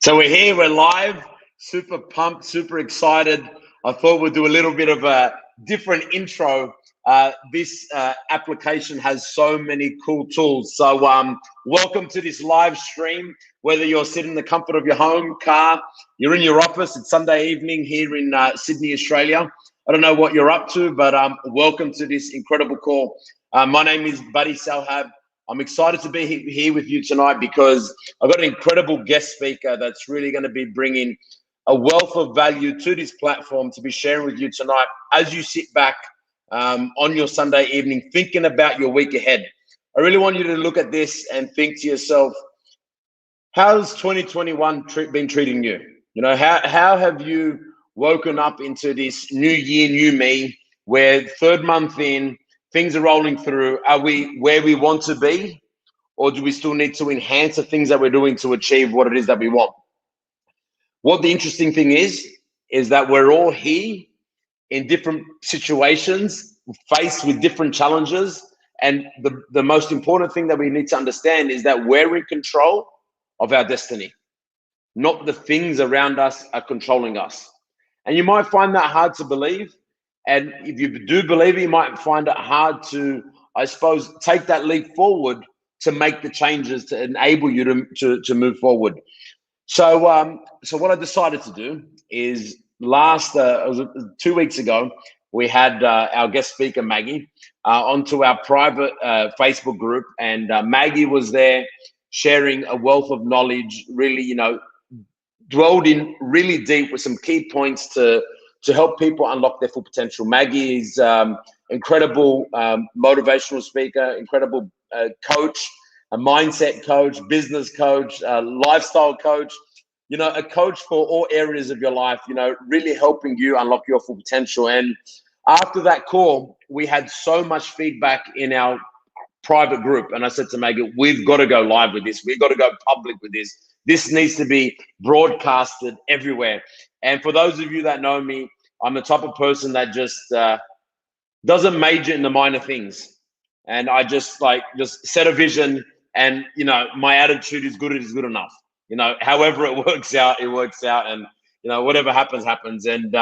So we're here, we're live, super pumped, super excited. I thought we'd do a little bit of a different intro. This application has so many cool tools. So welcome to this live stream, whether you're sitting in the comfort of your home, car, you're in your office, it's Sunday evening here in Sydney, Australia. I don't know what you're up to, but welcome to this incredible call. My name is Buddy Salhab. I'm excited to be here with you tonight because I've got an incredible guest speaker that's really going to be bringing a wealth of value to this platform to be sharing with you tonight as you sit back on your Sunday evening thinking about your week ahead. I really want you to look at this and think to yourself, how's 2021 been treating you? You know, how have you woken up into this new year, new me, where third month in, things are rolling through? Are we where we want to be? Or do we still need to enhance the things that we're doing to achieve what it is that we want? What the interesting thing is that we're all here in different situations, faced with different challenges. And the most important thing that we need to understand is that we're in control of our destiny, not the things around us are controlling us. And you might find that hard to believe. And if you do believe it, you might find it hard to, I suppose, take that leap forward to make the changes to enable you to move forward. So what I decided to do is it was 2 weeks ago, we had our guest speaker, Maggie, onto our private Facebook group. And Maggie was there sharing a wealth of knowledge, really, you know, dwelled in really deep with some key points to help people unlock their full potential. Maggie is incredible motivational speaker, incredible coach, a mindset coach, business coach, lifestyle coach, you know, a coach for all areas of your life, you know, really helping you unlock your full potential. And after that call, we had so much feedback in our private group. And I said to Maggie, we've got to go live with this. We've got to go public with this. This needs to be broadcasted everywhere. And for those of you that know me, I'm the type of person that just doesn't major in the minor things. And I just set a vision, and, you know, my attitude is good enough. You know, however it works out, it works out. And, you know, whatever happens, happens. And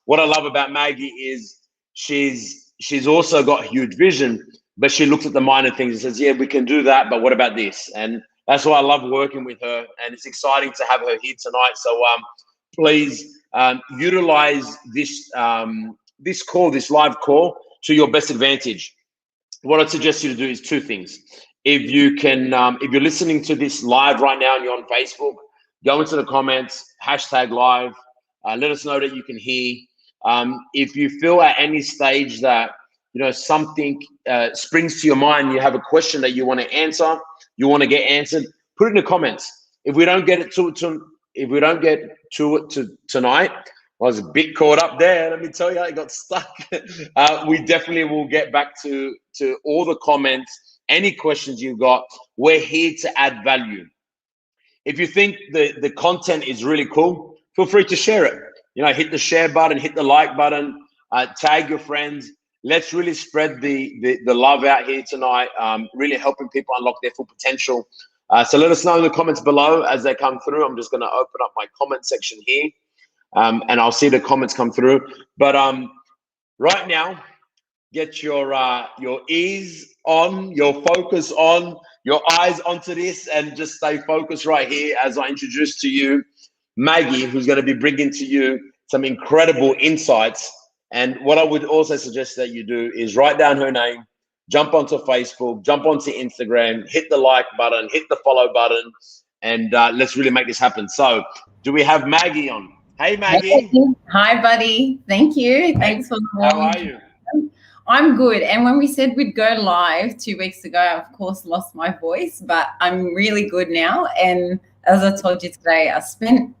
what I love about Maggie is she's also got huge vision, but she looks at the minor things and says, yeah, we can do that, but what about this? And that's why I love working with her, and it's exciting to have her here tonight. So please utilize this this live call to your best advantage. What I'd suggest you to do is two things. If you can, if you're listening to this live right now and you're on Facebook, go into the comments, #live, let us know that you can hear. If you feel at any stage that, you know, something springs to your mind, you have a question that you want to answer, you want to get answered, put it in the comments. If we don't get it to it tonight, I was a bit caught up there. Let me tell you, I got stuck. We definitely will get back to all the comments, any questions you've got. We're here to add value. If you think the content is really cool, feel free to share it. You know, hit the share button, hit the like button, tag your friends. Let's really spread the love out here tonight, really helping people unlock their full potential. So let us know in the comments below as they come through. I'm just going to open up my comment section here, and I'll see the comments come through. But right now, get your ears on, your focus on, your eyes onto this, and just stay focused right here as I introduce to you Maggie, who's going to be bringing to you some incredible insights. And what I would also suggest that you do is write down her name, jump onto Facebook, jump onto Instagram, hit the like button, hit the follow button, and let's really make this happen. So do we have Maggie on? Hey, Maggie. Hi, buddy. Thank you. Thanks for the How are you? I'm good. And when we said we'd go live 2 weeks ago, I, of course, lost my voice, but I'm really good now. And as I told you today, I spent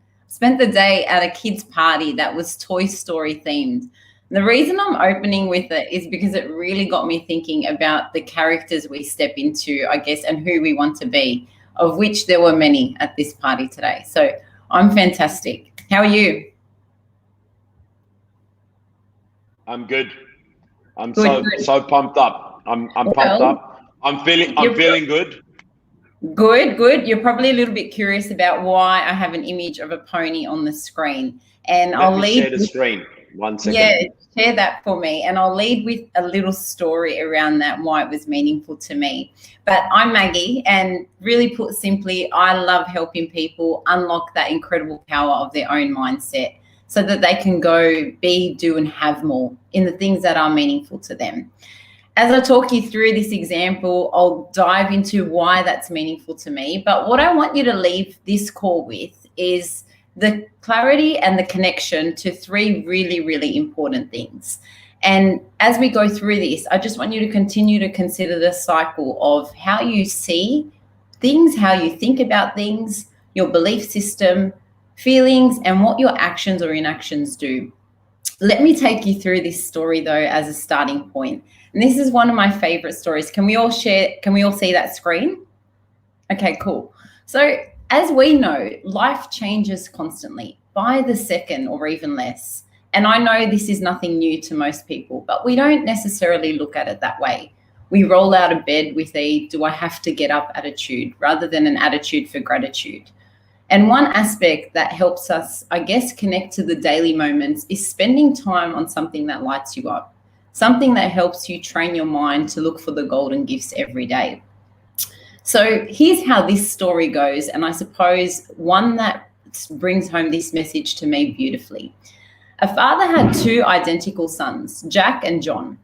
the day at a kids' party that was Toy Story themed. The reason I'm opening with it is because it really got me thinking about the characters we step into, I guess, and who we want to be, of which there were many at this party today. So I'm fantastic. How are you? I'm good. I'm so pumped up. I'm pumped up. I'm feeling good. Good, good. You're probably a little bit curious about why I have an image of a pony on the screen. And Let I'll me lead share the with, screen. 1 second. yeah, share that for me. And I'll lead with a little story around that and why it was meaningful to me. But I'm Maggie, and really put simply, I love helping people unlock that incredible power of their own mindset so that they can go be, do, and have more in the things that are meaningful to them. As I talk you through this example, I'll dive into why that's meaningful to me. But what I want you to leave this call with is the clarity and the connection to three really, really important things. And as we go through this, I just want you to continue to consider the cycle of how you see things, how you think about things, your belief system, feelings, and what your actions or inactions do. Let me take you through this story though as a starting point. And this is one of my favorite stories. Can we all see that screen? Okay, cool. So as we know, life changes constantly by the second or even less. And I know this is nothing new to most people, but we don't necessarily look at it that way. We roll out of bed with a do I have to get up attitude rather than an attitude for gratitude. And one aspect that helps us, I guess, connect to the daily moments is spending time on something that lights you up, something that helps you train your mind to look for the golden gifts every day. So here's how this story goes, and I suppose one that brings home this message to me beautifully. A father had two identical sons, Jack and John.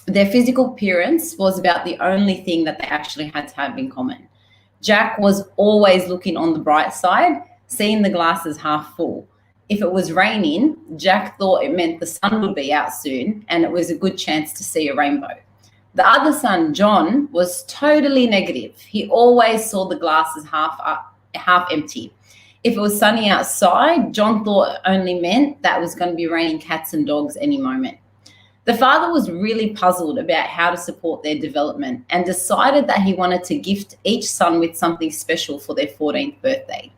Their physical appearance was about the only thing that they actually had to have in common. Jack was always looking on the bright side, seeing the glasses half full. If it was raining, Jack thought it meant the sun would be out soon and it was a good chance to see a rainbow. The other son, John, was totally negative. He always saw the glasses half empty. If it was sunny outside, John thought it only meant that it was going to be raining cats and dogs any moment. The father was really puzzled about how to support their development and decided that he wanted to gift each son with something special for their 14th birthday.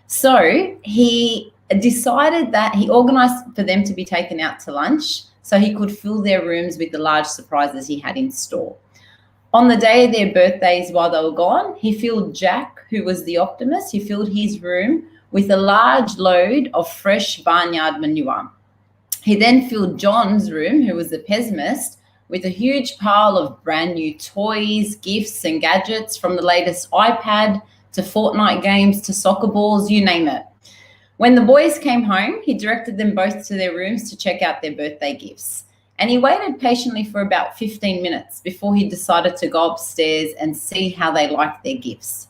So he decided that he organized for them to be taken out to lunch so he could fill their rooms with the large surprises he had in store. On the day of their birthdays while they were gone, he filled Jack, who was the optimist, he filled his room with a large load of fresh barnyard manure. He then filled John's room, who was the pessimist, with a huge pile of brand new toys, gifts, and gadgets, from the latest iPad to Fortnite games to soccer balls, you name it. When the boys came home, he directed them both to their rooms to check out their birthday gifts. And he waited patiently for about 15 minutes before he decided to go upstairs and see how they liked their gifts.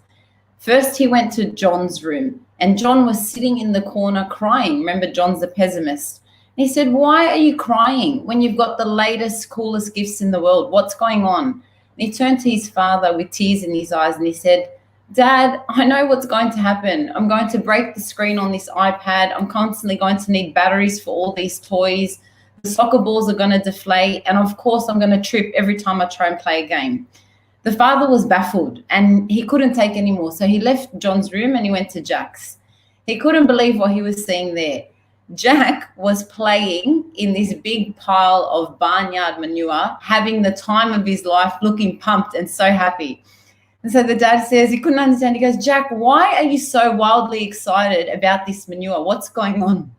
First, he went to John's room, and John was sitting in the corner crying. Remember, John's the pessimist. And he said, "Why are you crying when you've got the latest, coolest gifts in the world? What's going on?" And he turned to his father with tears in his eyes and he said, "Dad, I know what's going to happen. I'm going to break the screen on this iPad. I'm constantly going to need batteries for all these toys. The soccer balls are going to deflate. And of course, I'm going to trip every time I try and play a game." The father was baffled and he couldn't take any more. So he left John's room and he went to Jack's. He couldn't believe what he was seeing there. Jack was playing in this big pile of barnyard manure, having the time of his life, looking pumped and so happy. And so the dad says, he couldn't understand. He goes, "Jack, why are you so wildly excited about this manure? What's going on?"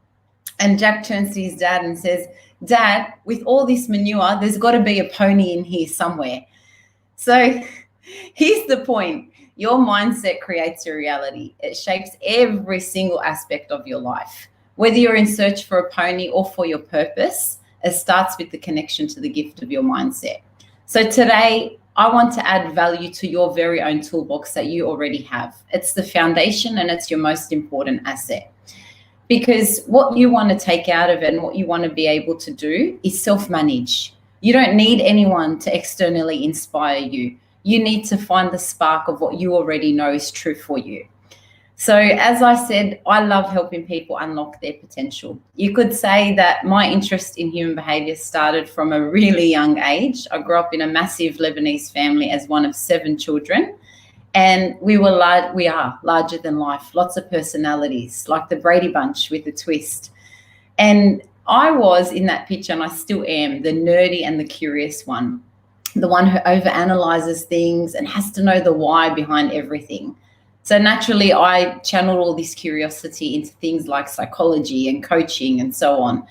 And Jack turns to his dad and says, "Dad, with all this manure, there's got to be a pony in here somewhere." So here's the point. Your mindset creates your reality. It shapes every single aspect of your life. Whether you're in search for a pony or for your purpose, it starts with the connection to the gift of your mindset. So today, I want to add value to your very own toolbox that you already have. It's the foundation and it's your most important asset. Because what you want to take out of it and what you want to be able to do is self-manage. You don't need anyone to externally inspire you. You need to find the spark of what you already know is true for you. So as I said, I love helping people unlock their potential. You could say that my interest in human behavior started from a really young age. I grew up in a massive Lebanese family as one of 7 children. And we are larger than life, lots of personalities, like the Brady Bunch with a twist. And I was in that picture, and I still am, the nerdy and the curious one. the one who overanalyzes things and has to know the why behind everything. So naturally, I channeled all this curiosity into things like psychology and coaching and so on.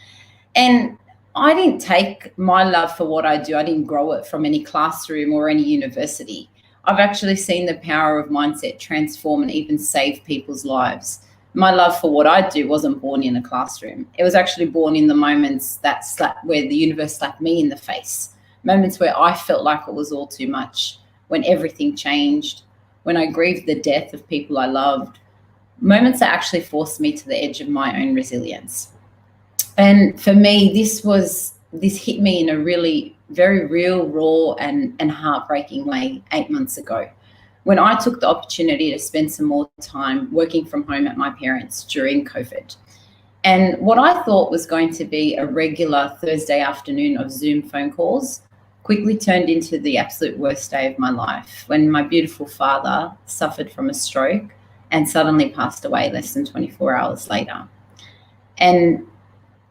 And I didn't take my love for what I do, I didn't grow it from any classroom or any university. I've actually seen the power of mindset transform and even save people's lives. My love for what I do wasn't born in a classroom. It was actually born in the moments where the universe slapped me in the face, moments where I felt like it was all too much, when everything changed, when I grieved the death of people I loved, moments that actually forced me to the edge of my own resilience. And for me, this hit me in a really very real, raw and heartbreaking way 8 months ago, when I took the opportunity to spend some more time working from home at my parents' during COVID. And what I thought was going to be a regular Thursday afternoon of Zoom phone calls quickly turned into the absolute worst day of my life, when my beautiful father suffered from a stroke and suddenly passed away less than 24 hours later. And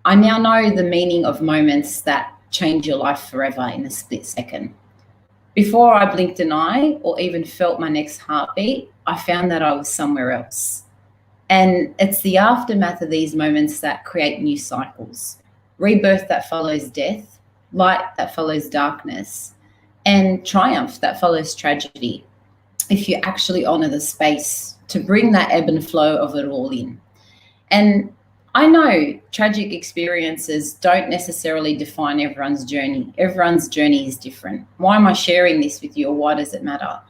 I now know the meaning of moments that change your life forever in a split second. Before I blinked an eye or even felt my next heartbeat, I found that I was somewhere else. And it's the aftermath of these moments that create new cycles, rebirth that follows death, light that follows darkness, and triumph that follows tragedy, if you actually honor the space to bring that ebb and flow of it all in. And I know tragic experiences don't necessarily define everyone's journey. Everyone's journey is different. Why am I sharing this with you, or why does it matter?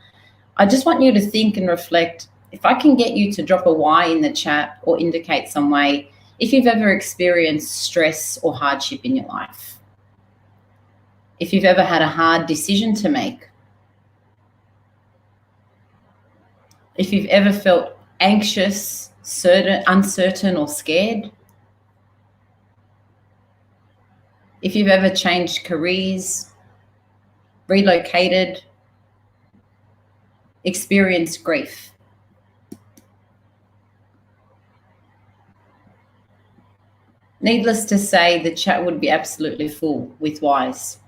I just want you to think and reflect. If I can get you to drop a why in the chat or indicate some way, if you've ever experienced stress or hardship in your life, if you've ever had a hard decision to make, if you've ever felt anxious, uncertain or scared, if you've ever changed careers, relocated, experienced grief. Needless to say, the chat would be absolutely full with whys.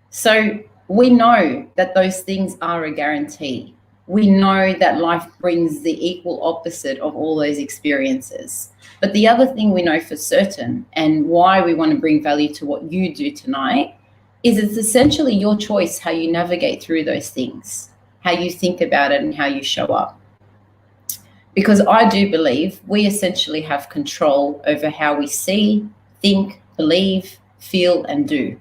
So we know that those things are a guarantee. We know that life brings the equal opposite of all those experiences. But the other thing we know for certain, and why we want to bring value to what you do tonight, is it's essentially your choice how you navigate through those things, how you think about it and how you show up. Because I do believe we essentially have control over how we see, think, believe, feel, and do.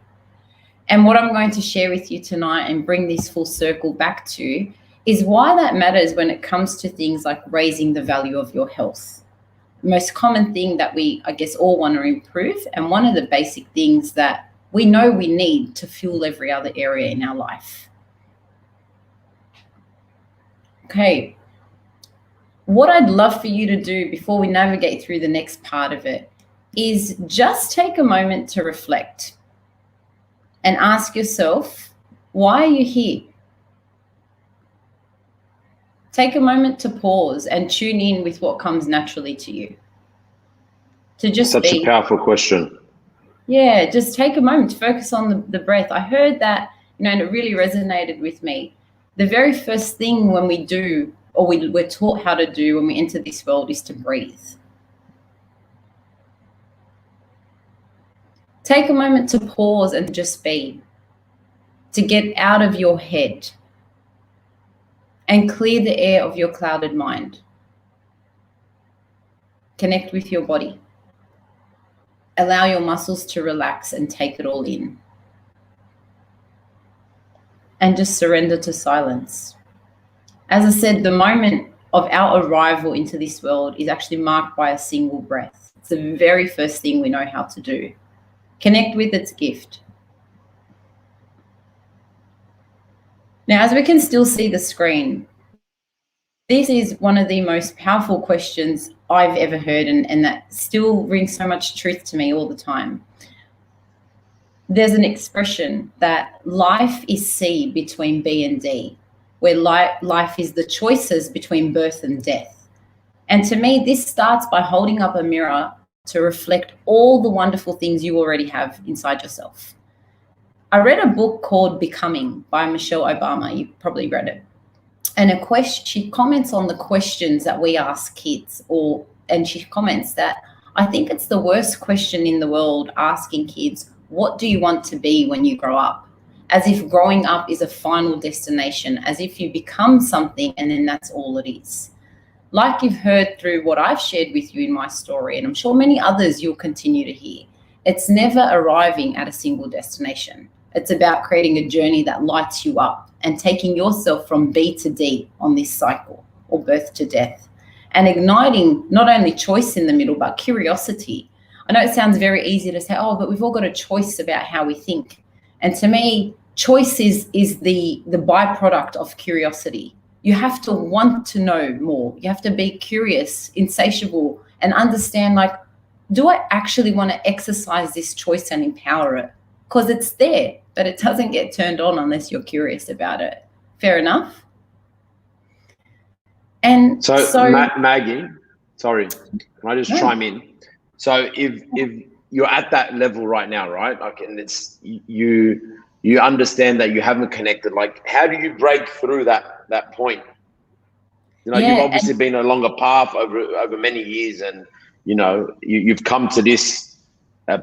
And what I'm going to share with you tonight and bring this full circle back to is why that matters when it comes to things like raising the value of your health. The most common thing that we, I guess, all want to improve, and one of the basic things that we know we need to fuel every other area in our life. Okay, what I'd love for you to do before we navigate through the next part of it is just take a moment to reflect and ask yourself, why are you here? Take a moment to pause and tune in with what comes naturally to you. To just Such a powerful question. Yeah, just take a moment to focus on the breath. I heard that, and it really resonated with me. The very first thing when we do, or we're taught how to do when we enter this world, is to breathe. Take a moment to pause and just be, to get out of your head and clear the air of your clouded mind. Connect with your body. Allow your muscles to relax and take it all in. And just surrender to silence. As I said, the moment of our arrival into this world is actually marked by a single breath. It's the very first thing we know how to do. Connect with its gift. Now, as we can still see the screen, this is one of the most powerful questions I've ever heard, and that still rings so much truth to me all the time. There's an expression that life is C between B and D, where life is the choices between birth and death. And to me, this starts by holding up a mirror to reflect all the wonderful things you already have inside yourself. I read a book called Becoming by Michelle Obama. You probably read it. And she comments on the questions that we ask kids, and she comments that I think it's the worst question in the world, asking kids, what do you want to be when you grow up? As if growing up is a final destination, as if you become something and then that's all it is. Like you've heard through what I've shared with you in my story, and I'm sure many others you'll continue to hear, it's never arriving at a single destination. It's about creating a journey that lights you up and taking yourself from B to D on this cycle, or birth to death, and igniting not only choice in the middle, but curiosity. I know it sounds very easy to say, oh, but we've all got a choice about how we think. And to me, choice is the byproduct of curiosity. You have to want to know more. You have to be curious, insatiable, and understand, like, do I actually want to exercise this choice and empower it? Because it's there, but it doesn't get turned on unless you're curious about it. Fair enough? And so Maggie, sorry, can I just chime in? So if you're at that level right now, right? Like, and it's you understand that you haven't connected. Like, how do you break through that point? You know, you've obviously been a longer path over many years, and you know you've come to this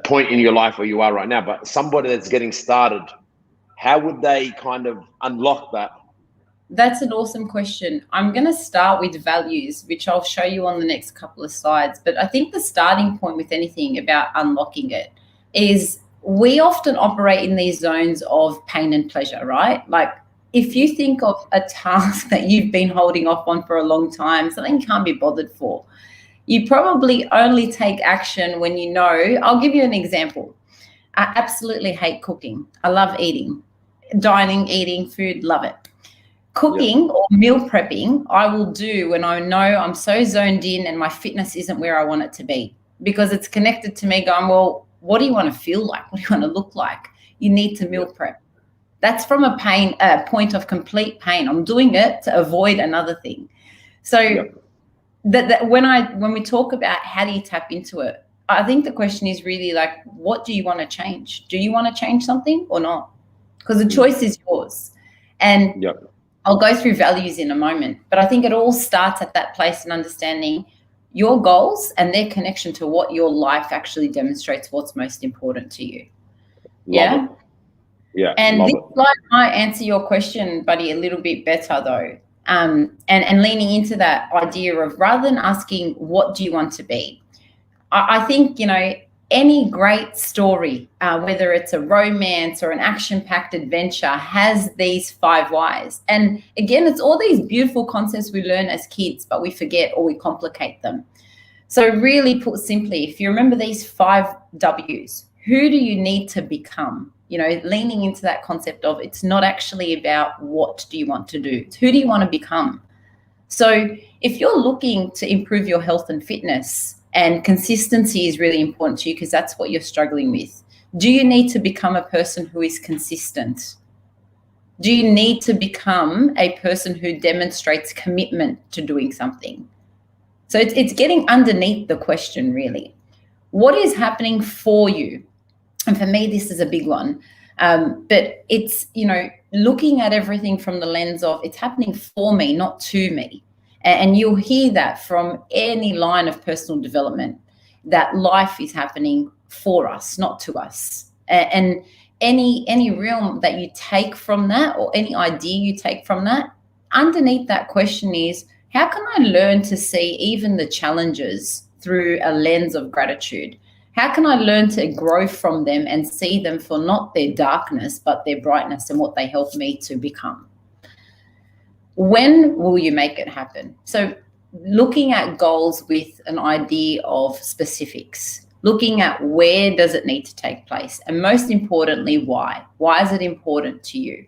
point in your life where you are right now. But somebody that's getting started, how would they kind of unlock that? That's an awesome question. I'm going to start with values, which I'll show you on the next couple of slides. But I think the starting point with anything about unlocking it is we often operate in these zones of pain and pleasure, right? Like, if you think of a task that you've been holding off on for a long time, something you can't be bothered for, you probably only take action when you know. I'll give you an example. I absolutely hate cooking. I love eating, dining, eating food, love it. Cooking or meal prepping, I will do when I know I'm so zoned in and my fitness isn't where I want it to be, because it's connected to me going, well, what do you want to feel like? What do you want to look like? You need to meal prep. That's from a point of complete pain. I'm doing it to avoid another thing. So that when we talk about how do you tap into it, I think the question is really like, what do you want to change? Do you want to change something or not? Because the choice is yours. And I'll go through values in a moment, but I think it all starts at that place and understanding your goals and their connection to what your life actually demonstrates, what's most important to you. Love it. Yeah. And this slide might answer your question, buddy, a little bit better though. And leaning into that idea of, rather than asking, what do you want to be? I think, you know, any great story, whether it's a romance or an action-packed adventure, has these 5 whys. And again, it's all these beautiful concepts we learn as kids, but we forget or we complicate them. So really put simply, if you remember these 5 W's, who do you need to become? You know, leaning into that concept of, it's not actually about what do you want to do, it's who do you want to become? So if you're looking to improve your health and fitness, and consistency is really important to you because that's what you're struggling with, do you need to become a person who is consistent? Do you need to become a person who demonstrates commitment to doing something? So it's getting underneath the question, really. What is happening for you? And for me, this is a big one. But it's, you know, looking at everything from the lens of, it's happening for me, not to me. And you'll hear that from any line of personal development, that life is happening for us, not to us. And any realm that you take from that, or any idea you take from that, underneath that question is, how can I learn to see even the challenges through a lens of gratitude? How can I learn to grow from them and see them for not their darkness, but their brightness and what they help me to become? When will you make it happen? So looking at goals with an idea of specifics, looking at where does it need to take place? And most importantly, why? Why is it important to you?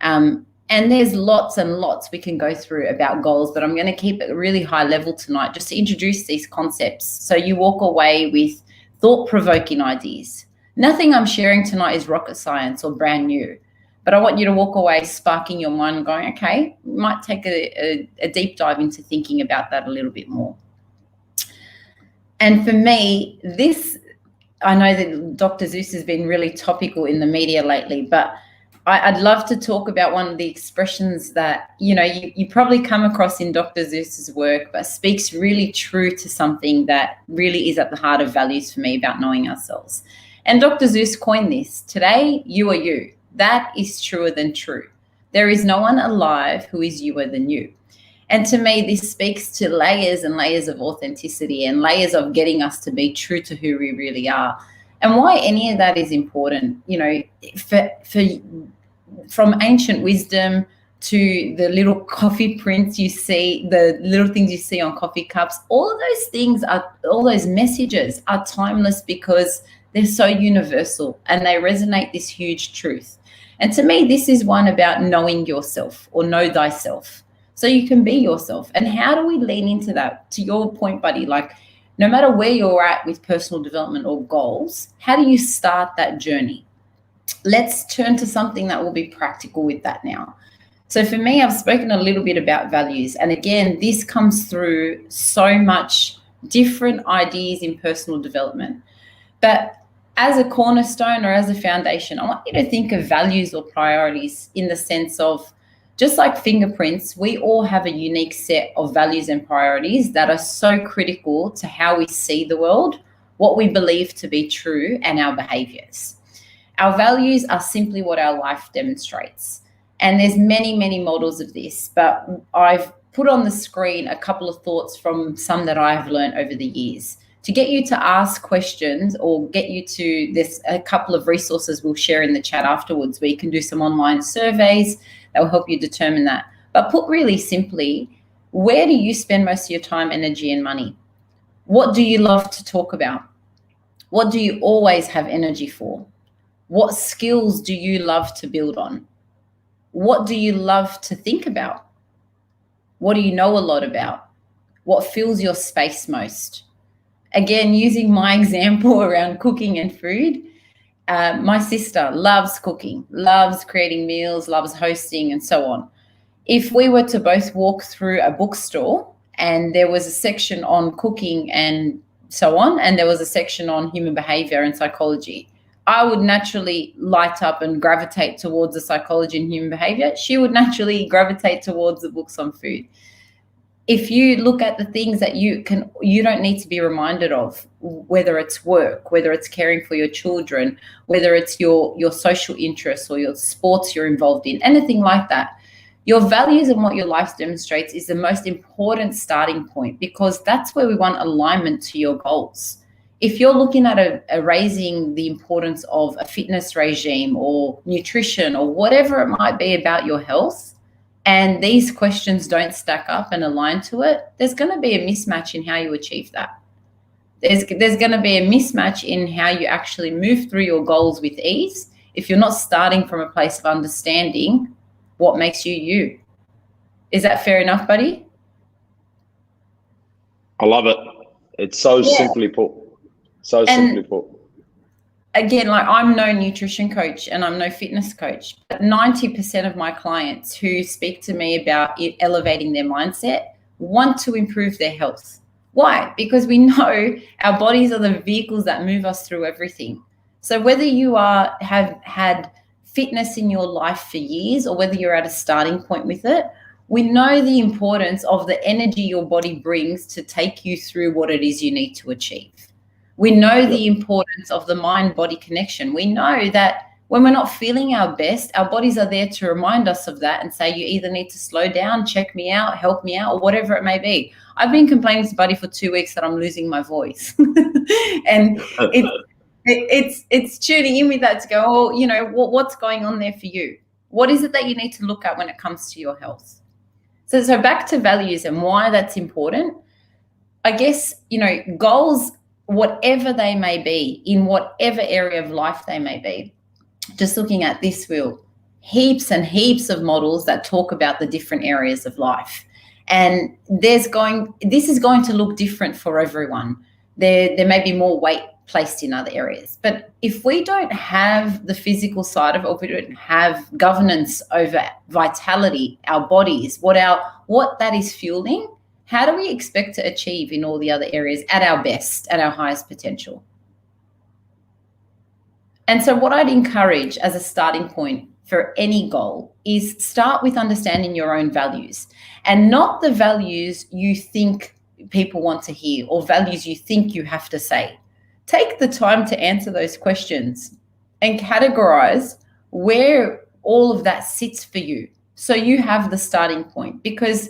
And there's lots and lots we can go through about goals, but I'm going to keep it really high level tonight just to introduce these concepts so you walk away with thought-provoking ideas. Nothing I'm sharing tonight is rocket science or brand new. But I want you to walk away sparking your mind and going, okay, we might take a deep dive into thinking about that a little bit more. And for me, this I know that Dr. Zeus has been really topical in the media lately, but I'd love to talk about one of the expressions that, you probably come across in Dr. Zeus's work, but speaks really true to something that really is at the heart of values for me about knowing ourselves. And Dr. Zeus coined this: today, you are you. That is truer than true. There is no one alive who is youer than you. And to me, this speaks to layers and layers of authenticity and layers of getting us to be true to who we really are. And why any of that is important, from ancient wisdom to the little coffee prints you see, the little things you see on coffee cups, all of those things all those messages are timeless because they're so universal and they resonate this huge truth. And to me, this is one about knowing yourself, or know thyself, so you can be yourself. And how do we lean into that? To your point, buddy, like no matter where you're at with personal development or goals, how do you start that journey? Let's turn to something that will be practical with that now. So for me, I've spoken a little bit about values. And again, this comes through so much different ideas in personal development. But as a cornerstone or as a foundation, I want you to think of values or priorities in the sense of, just like fingerprints, we all have a unique set of values and priorities that are so critical to how we see the world, what we believe to be true, and our behaviors. Our values are simply what our life demonstrates. And there's many, many models of this, but I've put on the screen a couple of thoughts from some that I've learned over the years to get you to ask questions, or get you to, there's a couple of resources we'll share in the chat afterwards where you can do some online surveys that will help you determine that. But put really simply, where do you spend most of your time, energy, and money? What do you love to talk about? What do you always have energy for? What skills do you love to build on? What do you love to think about? What do you know a lot about? What fills your space most? Again, using my example around cooking and food, my sister loves cooking, loves creating meals, loves hosting, and so on. If we were to both walk through a bookstore and there was a section on cooking and so on, and there was a section on human behavior and psychology, I would naturally light up and gravitate towards the psychology and human behavior. She would naturally gravitate towards the books on food. If you look at the things that you don't need to be reminded of, whether it's work, whether it's caring for your children, whether it's your social interests or your sports you're involved in, anything like that, your values and what your life demonstrates is the most important starting point, because that's where we want alignment to your goals. If you're looking at raising the importance of a fitness regime or nutrition or whatever it might be about your health, and these questions don't stack up and align to it, there's going to be a mismatch in how you achieve that. There's going to be a mismatch in how you actually move through your goals with ease if you're not starting from a place of understanding what makes you you. Is that fair enough, buddy? I love it. It's so simply put. Simply put. Again, like, I'm no nutrition coach and I'm no fitness coach, but 90% of my clients who speak to me about elevating their mindset want to improve their health. Why? Because we know our bodies are the vehicles that move us through everything. So whether you have had fitness in your life for years or whether you're at a starting point with it, we know the importance of the energy your body brings to take you through what it is you need to achieve. We know the importance of the mind-body connection. We know that when we're not feeling our best, our bodies are there to remind us of that and say, you either need to slow down, check me out, help me out, or whatever it may be. I've been complaining to Buddy for 2 weeks that I'm losing my voice. And it's tuning in with that to go, oh, what's going on there for you? What is it that you need to look at when it comes to your health? So back to values and why that's important. I guess, goals, whatever they may be, in whatever area of life they may be, just looking at this wheel, heaps and heaps of models that talk about the different areas of life. And this is going to look different for everyone. There may be more weight placed in other areas. But if we don't have the physical side of it, or if we don't have governance over vitality, our bodies, what that is fueling, how do we expect to achieve in all the other areas at our best, at our highest potential? And so what I'd encourage as a starting point for any goal is start with understanding your own values, and not the values you think people want to hear or values you think you have to say. Take the time to answer those questions and categorize where all of that sits for you, so you have the starting point, because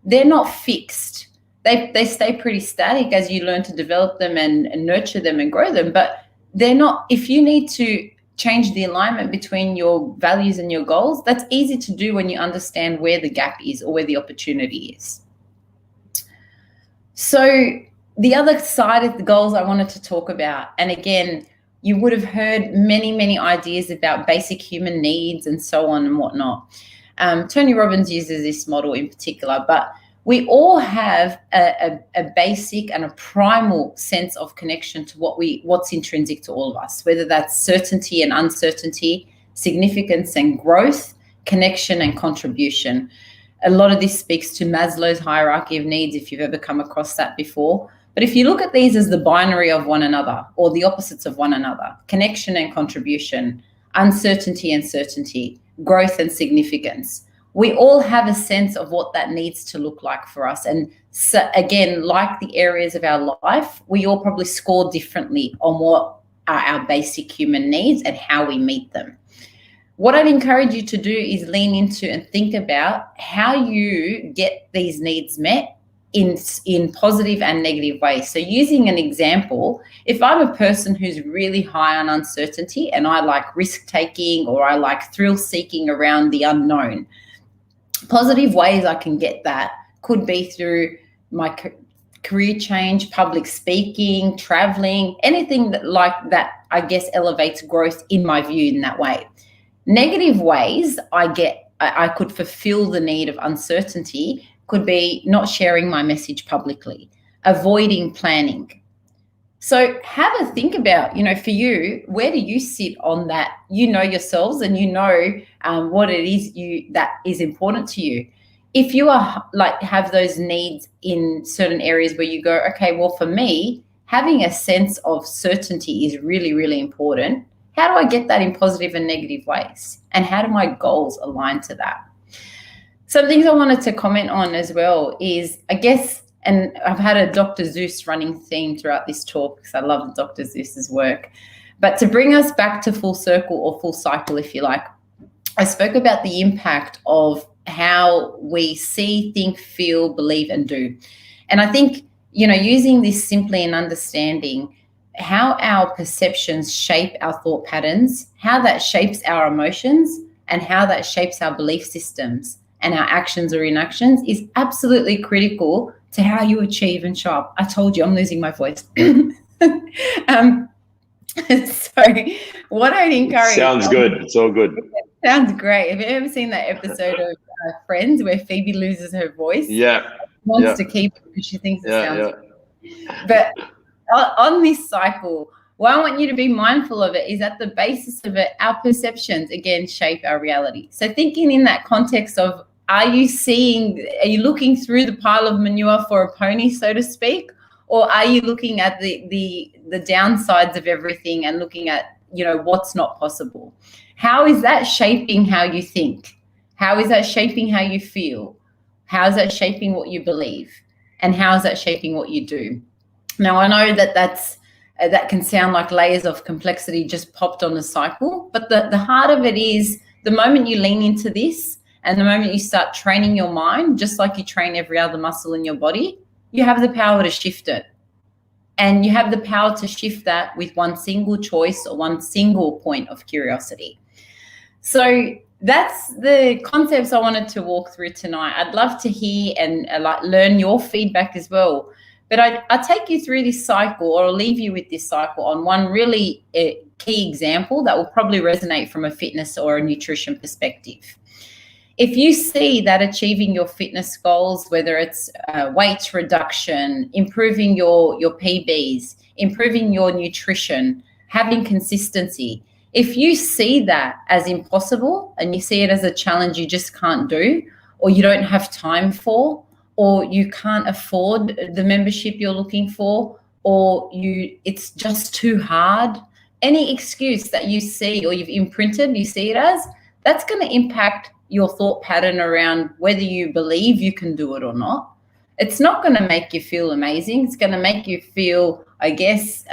they're not fixed. They stay pretty static as you learn to develop them and nurture them and grow them, but they're not. If you need to change the alignment between your values and your goals, that's easy to do when you understand where the gap is or where the opportunity is. So the other side of the goals I wanted to talk about, and again, you would have heard many, many ideas about basic human needs and so on and whatnot. Tony Robbins uses this model in particular, but we all have a basic and a primal sense of connection to what's intrinsic to all of us, whether that's certainty and uncertainty, significance and growth, connection and contribution. A lot of this speaks to Maslow's hierarchy of needs, if you've ever come across that before. But if you look at these as the binary of one another, or the opposites of one another, connection and contribution, uncertainty and certainty, growth and significance, we all have a sense of what that needs to look like for us. And so, again, like the areas of our life, we all probably score differently on what are our basic human needs and how we meet them. What I'd encourage you to do is lean into and think about how you get these needs met in positive and negative ways. So using an example, if I'm a person who's really high on uncertainty and I like risk-taking or I like thrill-seeking around the unknown, positive ways I can get that could be through my career change, public speaking, traveling, anything that like that, I guess, elevates growth in my view in that way. Negative ways I could fulfill the need of uncertainty could be not sharing my message publicly, avoiding planning. So have a think about, for you, where do you sit on that? You know yourselves and you know what it is that is important to you. If you are have those needs in certain areas where you go, okay, well, for me, having a sense of certainty is really, really important. How do I get that in positive and negative ways? And how do my goals align to that? Some things I wanted to comment on as well is, I guess, and I've had a Dr. Zeus running theme throughout this talk because I love Dr. Zeus's work. But to bring us back to full circle or full cycle, if you like, I spoke about the impact of how we see, think, feel, believe, and do. And I think, using this simply and understanding how our perceptions shape our thought patterns, how that shapes our emotions, and how that shapes our belief systems and our actions or inactions is absolutely critical to how you achieve and show up. I told you I'm losing my voice. So what I'd encourage— Sounds good. It's all good. Sounds great. Have you ever seen that episode of Friends where Phoebe loses her voice? Yeah. Wants to keep it because she thinks it sounds good. But on this cycle, what I want you to be mindful of it is at the basis of it, our perceptions, again, shape our reality. So thinking in that context of, are you looking through the pile of manure for a pony, so to speak? Or are you looking at the downsides of everything and looking at, what's not possible? How is that shaping how you think? How is that shaping how you feel? How is that shaping what you believe? And how is that shaping what you do? Now, I know that can sound like layers of complexity just popped on a cycle, but the heart of it is the moment you lean into this and the moment you start training your mind, just like you train every other muscle in your body, you have the power to shift it. And you have the power to shift that with one single choice or one single point of curiosity. So that's the concepts I wanted to walk through tonight. I'd love to hear and learn your feedback as well. But I'll take you through this cycle, or I'll leave you with this cycle on one really key example that will probably resonate from a fitness or a nutrition perspective. If you see that achieving your fitness goals, whether it's weight reduction, improving your PBs, improving your nutrition, having consistency, if you see that as impossible and you see it as a challenge you just can't do, or you don't have time for, or you can't afford the membership you're looking for, or it's just too hard any excuse that you see or you've imprinted, you see it as, that's going to impact your thought pattern around whether you believe you can do it or not. It's not going to make you feel amazing. It's going to make you feel, I guess,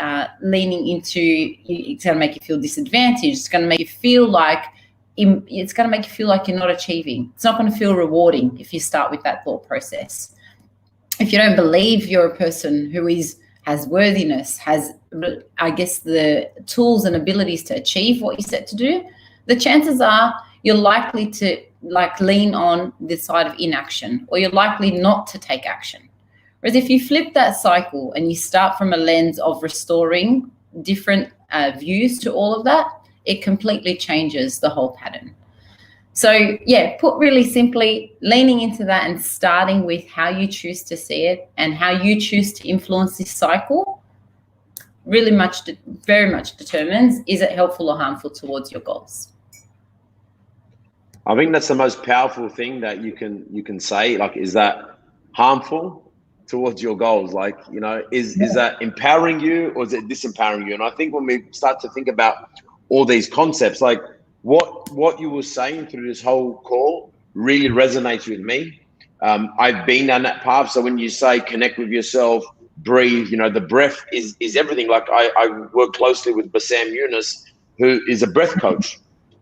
leaning into, it's going to make you feel disadvantaged. It's going to make you feel like, it's going to make you feel like you're not achieving. It's not going to feel rewarding if you start with that thought process. If you don't believe you're a person who has worthiness, has, I guess, the tools and abilities to achieve what you set to do, the chances are you're likely to lean on the side of inaction, or you're likely not to take action. Whereas if you flip that cycle and you start from a lens of restoring different views to all of that, it completely changes the whole pattern. So yeah, put really simply, leaning into that and starting with how you choose to see it and how you choose to influence this cycle really very much determines, is it helpful or harmful towards your goals? I think that's the most powerful thing that you can say. Like, is that harmful towards your goals? Like, you know, is that empowering you, or is it disempowering you? And I think when we start to think about all these concepts, like what you were saying through this whole call really resonates with me. I've been down that path. So when you say connect with yourself, breathe, you know, the breath is everything. Like I work closely with Bassam Yunus, who is a breath coach,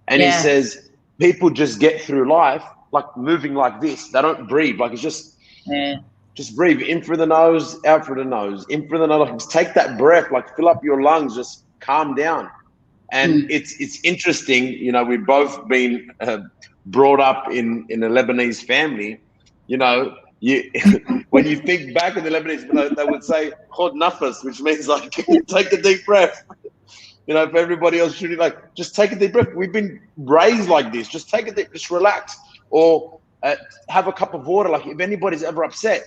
and he says people just get through life like moving like this. They don't breathe. Like, it's just breathe in through the nose, out through the nose, in through the nose. Like, just take that breath, like fill up your lungs, just calm down. And it's interesting, you know, we've both been brought up in a Lebanese family. You know, when you think back in the Lebanese, they would say "khod nafas," which means like take a deep breath. You know, for everybody else shooting, like, just take a deep breath. We've been raised like this. Just take a deep, just relax, or have a cup of water. Like, if anybody's ever upset,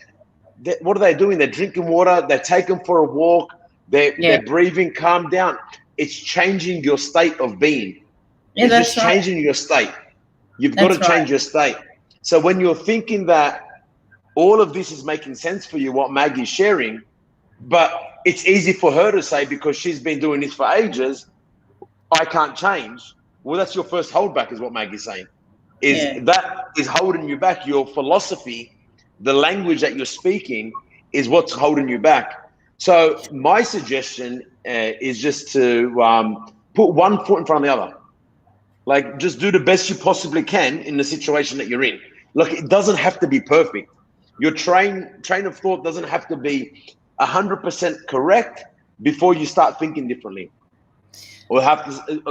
what are they doing? They're drinking water. They're taking for a walk. They're breathing. Calm down. It's changing your state of being. Yeah, it's just changing your state. You've got to change your state. So when you're thinking that all of this is making sense for you, what Maggie's sharing, but it's easy for her to say because she's been doing this for ages, I can't change. Well, that's your first holdback, is what Maggie's saying. That is holding you back. Your philosophy, the language that you're speaking, is what's holding you back. So my suggestion is just to put one foot in front of the other. Like, just do the best you possibly can in the situation that you're in. Look, it doesn't have to be perfect. Your train of thought doesn't have to be 100% correct before you start thinking differently, or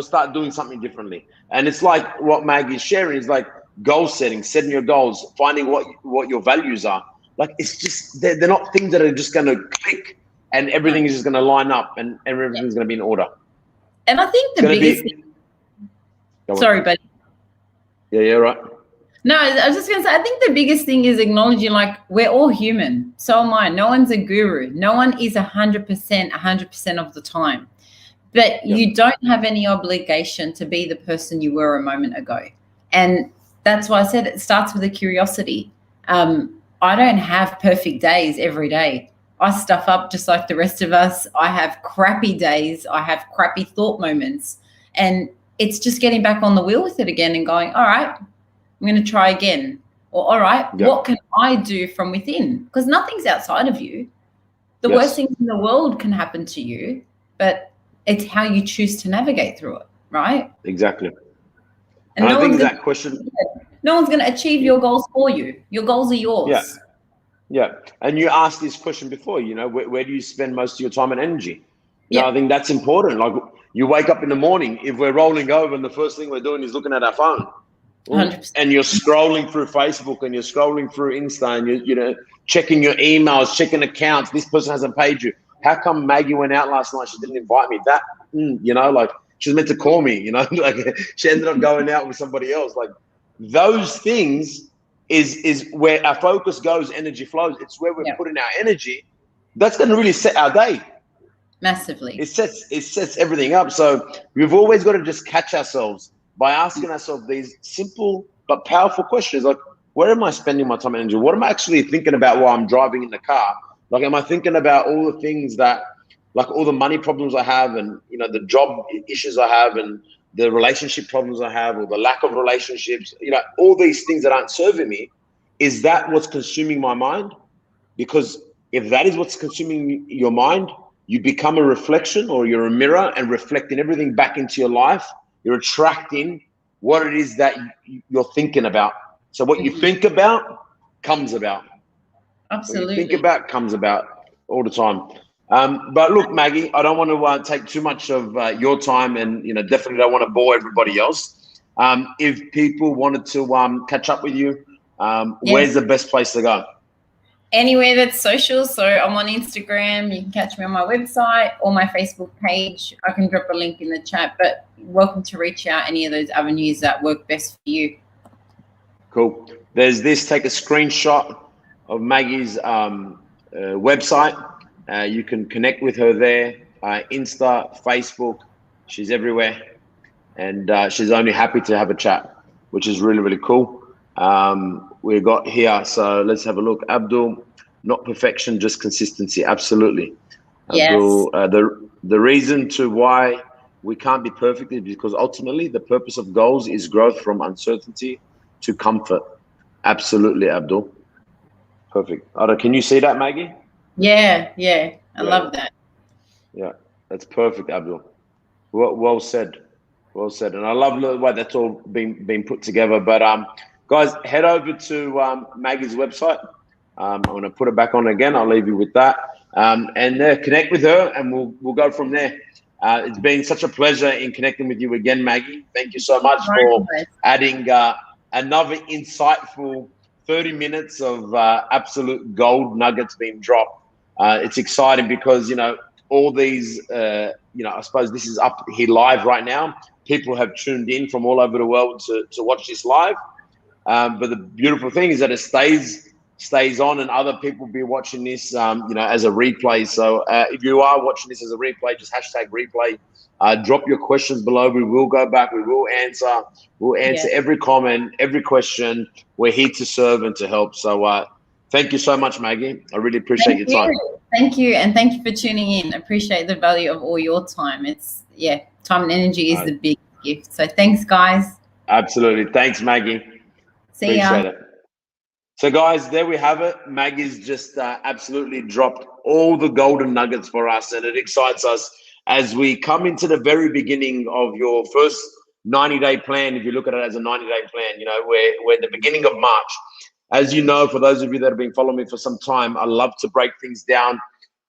start doing something differently. And it's like what Maggie's sharing is like goal setting your goals, finding what your values are. Like, it's just, they're not things that are just going to click and everything is just going to line up and everything's going to be in order. And I think the biggest thing, sorry, buddy. Yeah, right. No, I was just going to say, I think the biggest thing is acknowledging, like, we're all human. So am I. No one's a guru. No one is 100% of the time. But you don't have any obligation to be the person you were a moment ago. And that's why I said it starts with a curiosity. I don't have perfect days every day. I stuff up just like the rest of us. I have crappy days. I have crappy thought moments. And it's just getting back on the wheel with it again and going, all right, I'm going to try again. Or, all right, what can I do from within? Because nothing's outside of you. The worst things in the world can happen to you, but it's how you choose to navigate through it, right? Exactly. And I think that question... No one's going to achieve your goals for you. Your goals are yours. Yeah. And you asked this question before, you know, where do you spend most of your time and energy? You know, I think that's important. Like, you wake up in the morning, if we're rolling over and the first thing we're doing is looking at our phone, 100%. and you're scrolling through Facebook and you're scrolling through Insta and you're checking your emails, checking accounts. This person hasn't paid you. How come Maggie went out last night? She didn't invite me. That, you know, like, she was meant to call me, you know, like, she ended up going out with somebody else. Like, those things is where our focus goes, energy flows. It's where we're putting our energy. That's going to really set our day. Massively. It sets everything up. So we've always got to just catch ourselves by asking ourselves these simple but powerful questions, like, where am I spending my time and energy? What am I actually thinking about while I'm driving in the car? Like, am I thinking about all the things that like all the money problems I have, and you know, the job issues I have, and the relationship problems I have, or the lack of relationships, you know, all these things that aren't serving me, is that what's consuming my mind? Because if that is what's consuming your mind, you become a reflection, or you're a mirror and reflecting everything back into your life. You're attracting what it is that you're thinking about. So what you think about comes about. Absolutely. What you think about comes about all the time. But look, Maggie, I don't want to take too much of your time, and you know, definitely don't want to bore everybody else. If people wanted to catch up with you, where's the best place to go? Anywhere that's social. So I'm on Instagram. You can catch me on my website or my Facebook page. I can drop a link in the chat, but welcome to reach out any of those avenues that work best for you. Cool. There's this, take a screenshot of Maggie's website. You can connect with her there, Insta, Facebook. She's everywhere. And she's only happy to have a chat, which is really, really cool. We got here, so let's have a look. Abdul, not perfection, just consistency. Absolutely. Yes. Abdul, the reason to why we can't be perfect is because ultimately the purpose of goals is growth from uncertainty to comfort. Absolutely, Abdul. Perfect. Can you see that, Maggie? Yeah. I love that. Yeah, that's perfect, Abdul. Well said. Well said. And I love the way that's all been put together. But guys, head over to Maggie's website. I'm going to put it back on again. I'll leave you with that. And connect with her, and we'll go from there. It's been such a pleasure in connecting with you again, Maggie. Thank you so much for adding another insightful 30 minutes of absolute gold nuggets being dropped. It's exciting because, you know, all these, you know, I suppose this is up here live right now. People have tuned in from all over the world to watch this live. But the beautiful thing is that it stays on, and other people be watching this, you know, as a replay. So if you are watching this as a replay, just hashtag replay. Drop your questions below. We will go back. We will answer. We'll answer every comment, every question. We're here to serve and to help. So thank you so much, Maggie. I really appreciate your time. Thank you. And thank you for tuning in. Appreciate the value of all your time. It's, time and energy is the big gift. So thanks, guys. Absolutely. Thanks, Maggie. See ya. Appreciate it. So guys, there we have it. Maggie's just absolutely dropped all the golden nuggets for us, and it excites us as we come into the very beginning of your first 90-day plan. If you look at it as a 90-day plan, you know, we're at the beginning of March. As you know, for those of you that have been following me for some time, I love to break things down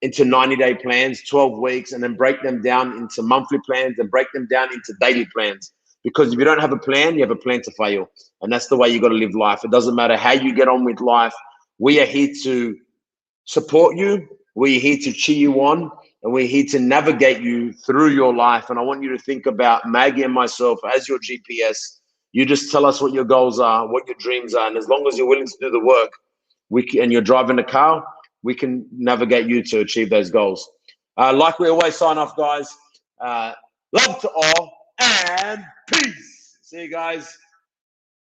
into 90-day plans, 12 weeks, and then break them down into monthly plans and break them down into daily plans. Because if you don't have a plan, you have a plan to fail. And that's the way you got to live life. It doesn't matter how you get on with life. We are here to support you. We're here to cheer you on. And we're here to navigate you through your life. And I want you to think about Maggie and myself as your GPS. You just tell us what your goals are, what your dreams are. And as long as you're willing to do the work, and you're driving a car, we can navigate you to achieve those goals. Like we always sign off, guys. Love to all, and peace. See you guys.